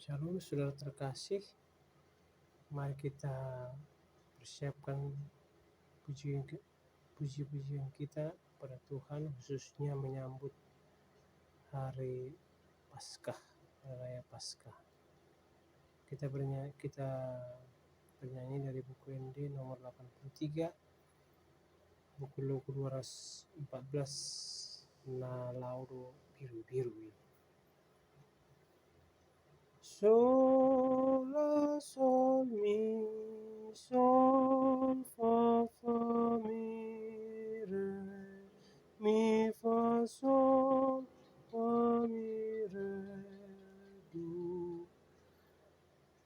Shalom saudara terkasih, mari kita persiapkan puji-pujian kita pada Tuhan, khususnya menyambut hari Paskah, hari Raya Paskah. Kita bernyanyi dari buku ND nomor 83, buku logo 214, Na Lauro Biru-Biru. Sol, la, sol, sol, fa, mi, fa, sol, fa, mi, re, do.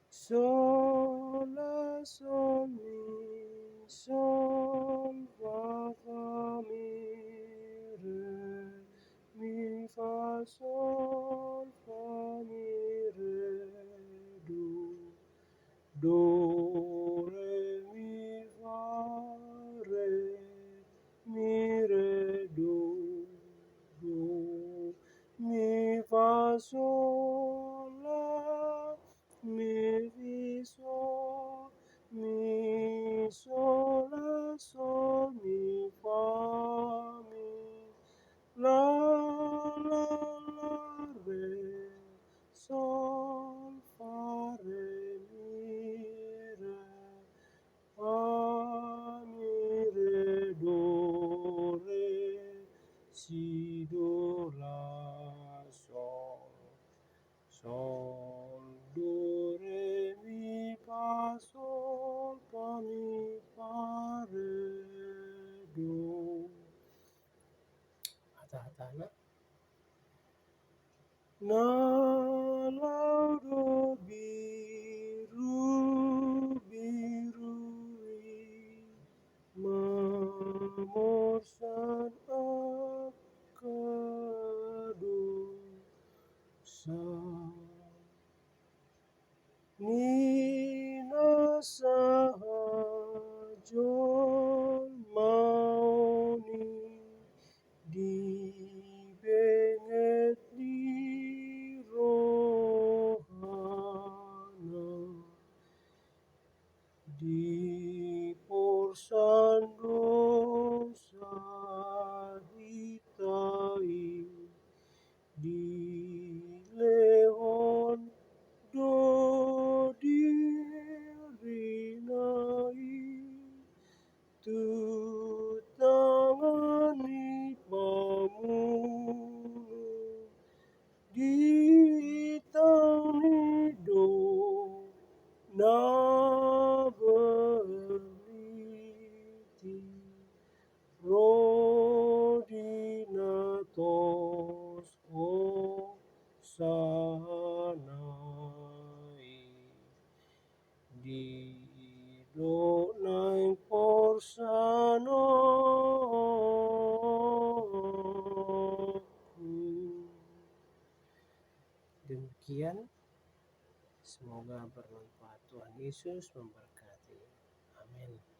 Sol, la, sol, fa, mi, fa, sol, fa, mi, re, do, re, mi, fa, do, mi, fa, sol, la, mi, sol, la, sol, mi, fa, mi, la, re, sol, fa, re, mi, fa, mi, re, do, re, si, do, la, sol, do, re, mi, fa, sol, fa, mi, fa, re, do. Hata-hata Na lauro biru-birui, mamorsan akadosa, nina sahajon mauni di benget di rohana, di porsan dosa hitai, di lehon do dirinai, tu tangani pamulu di tani do na beliti rodinatos o sanai di do naing porsano. Demikian, semoga bermanfaat. Tuhan Yesus memberkati. Amin.